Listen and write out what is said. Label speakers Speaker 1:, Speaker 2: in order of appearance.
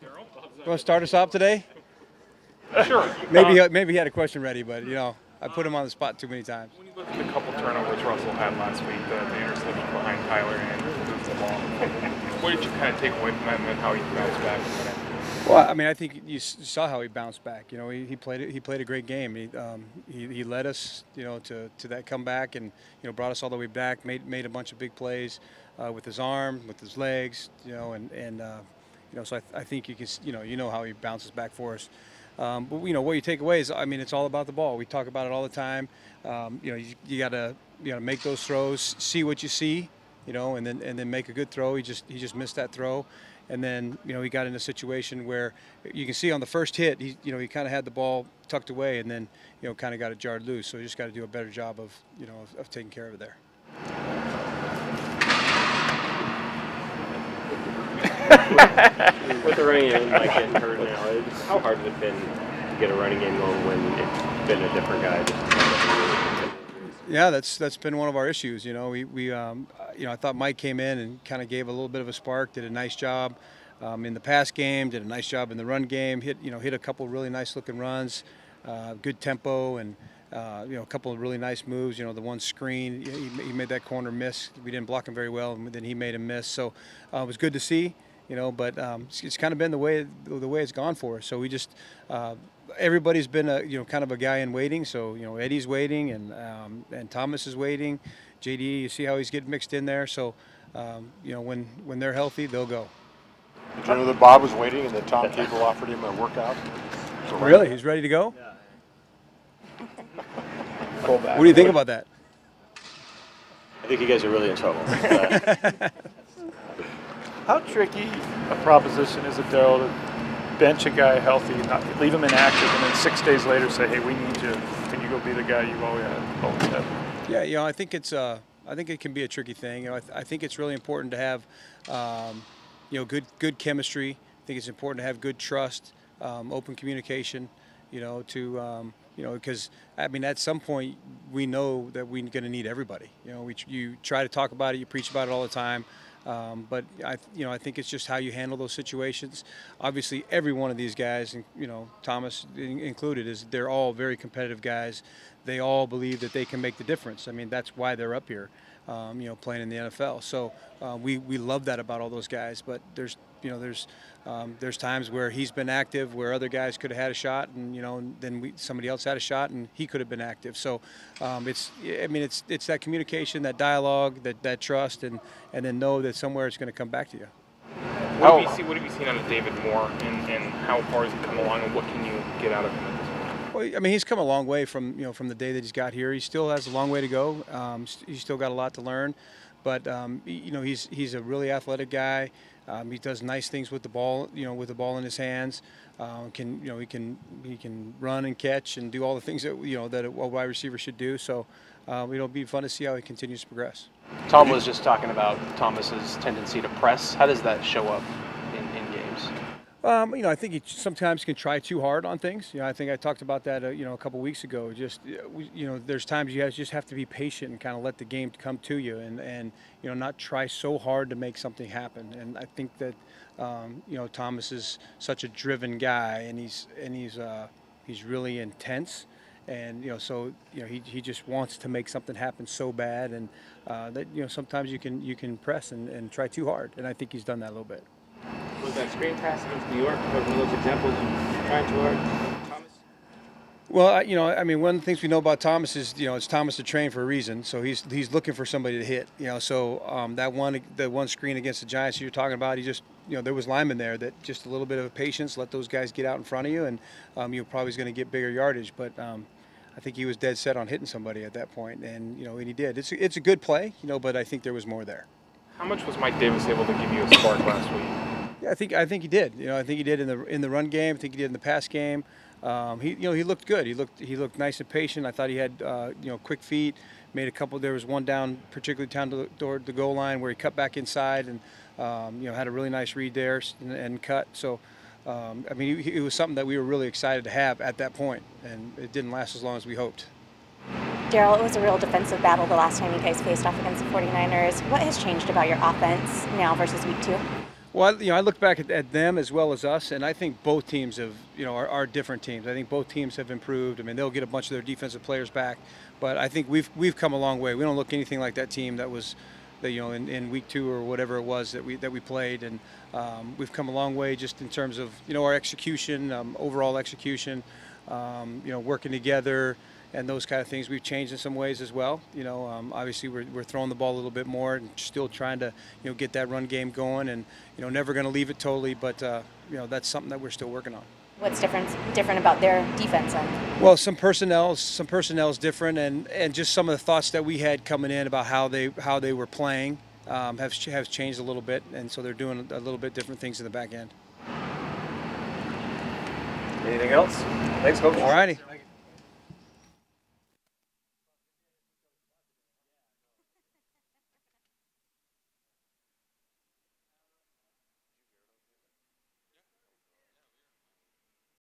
Speaker 1: You want to start us off today?
Speaker 2: Sure.
Speaker 1: Maybe he had a question ready, but I put him on the spot too many times.
Speaker 2: When you look at the couple turnovers Russell had last week, the interception behind Tyler and moves the ball, what did you kind of take away from that and then how he bounced back from that?
Speaker 1: Well, I mean, I think you saw how he bounced back. He played a great game. He led us, to that comeback, and brought us all the way back. Made a bunch of big plays with his arm, with his legs, So I think you can, how he bounces back for us. But what you take away is, I mean, it's all about the ball. We talk about it all the time. You gotta make those throws, see what you see, and then make a good throw. He just missed that throw. And then, he got in a situation where you can see on the first hit, he kind of had the ball tucked away and then, kind of got it jarred loose. So you just got to do a better job of, of taking care of it there.
Speaker 3: With the running game getting hurt now, how hard has it been to get a running game going when it's been a different guy?
Speaker 1: Yeah, that's been one of our issues. I thought Mike came in and kind of gave a little bit of a spark, did a nice job in the pass game, did a nice job in the run game, hit a couple really nice looking runs, good tempo, and a couple of really nice moves. The one screen, he made that corner miss. We didn't block him very well, and then he made him miss. So it was good to see. But it's kind of been the way it's gone for us. So we just everybody's been kind of a guy in waiting. So Eddie's waiting, and Thomas is waiting. JD, you see how he's getting mixed in there. So when they're healthy, they'll go.
Speaker 4: Did you know that Bob was waiting and that Tom Cable offered him a workout?
Speaker 1: Really, he's ready to go.
Speaker 3: Yeah.
Speaker 1: What do you think about that?
Speaker 3: I think you guys are really in trouble.
Speaker 5: How tricky a proposition is it, Darrell, to bench a guy healthy, not leave him inactive, and then 6 days later say, "Hey, we need you. Can you go be the guy you've always had?"
Speaker 1: Yeah, I think I think it can be a tricky thing. I think it's really important to have, good chemistry. I think it's important to have good trust, open communication. Because I mean, at some point we know that we're going to need everybody. You try to talk about it, you preach about it all the time. But I think it's just how you handle those situations. Obviously, every one of these guys, Thomas included, they're all very competitive guys. They all believe that they can make the difference. I mean, that's why they're up here, playing in the NFL. So we love that about all those guys. But there's times where he's been active, where other guys could have had a shot, and then somebody else had a shot, and he could have been active. So it's that communication, that dialogue, that trust, and then know that somewhere it's going to come back to you.
Speaker 2: What have you seen out of David Moore, and how far has he come along, and what can you get out of him at this point?
Speaker 1: Well, I mean, he's come a long way from the day that he's got here. He still has a long way to go. He's still got a lot to learn, but he's a really athletic guy. He does nice things with the ball, with the ball in his hands. He can run and catch and do all the things that that a wide receiver should do. So it'll be fun to see how he continues to progress.
Speaker 6: Tom was just talking about Thomas's tendency to press. How does that show up in games?
Speaker 1: I think he sometimes can try too hard on things. I think I talked about that, a couple weeks ago. Just, there's times you guys just have to be patient and kind of let the game come to you, and not try so hard to make something happen. And I think that, Thomas is such a driven guy, and he's really intense. And so he just wants to make something happen so bad, and that sometimes you can press and try too hard, and I think he's done that a little bit.
Speaker 7: Was that screen pass against New York one of those examples of trying too hard, Thomas?
Speaker 1: Well, I mean, one of the things we know about Thomas is, it's Thomas to train for a reason. So he's looking for somebody to hit. So the one screen against the Giants you're talking about, he just, there was linemen there that just a little bit of patience, let those guys get out in front of you, and you're probably going to get bigger yardage. But I think he was dead set on hitting somebody at that point, and and he did. It's a good play, but I think there was more there.
Speaker 2: How much was Mike Davis able to give you a spark last week?
Speaker 1: Yeah, I think he did. I think he did in the run game. I think he did in the pass game. He looked good. He looked nice and patient. I thought he had quick feet. Made a couple. There was one down, particularly down toward the goal line, where he cut back inside and had a really nice read there and cut. So I mean, it was something that we were really excited to have at that point, and it didn't last as long as we hoped.
Speaker 8: Darrell, it was a real defensive battle the last time you guys faced off against the 49ers. What has changed about your offense now versus week 2?
Speaker 1: Well, I look back at them as well as us, and I think both teams have, are different teams. I think both teams have improved. I mean, they'll get a bunch of their defensive players back, but I think we've come a long way. We don't look anything like that team that was, in week 2 or whatever it was that we played, and we've come a long way just in terms of our execution, overall execution, working together. And those kind of things we've changed in some ways as well. Obviously we're throwing the ball a little bit more and still trying to get that run game going, and never going to leave it totally. But that's something that we're still working on.
Speaker 8: What's different about their defense end?
Speaker 1: Well, some personnel's different, and just some of the thoughts that we had coming in about how they were playing have changed a little bit, and so they're doing a little bit different things in the back end.
Speaker 9: Anything else? Thanks, Coach.
Speaker 1: All righty.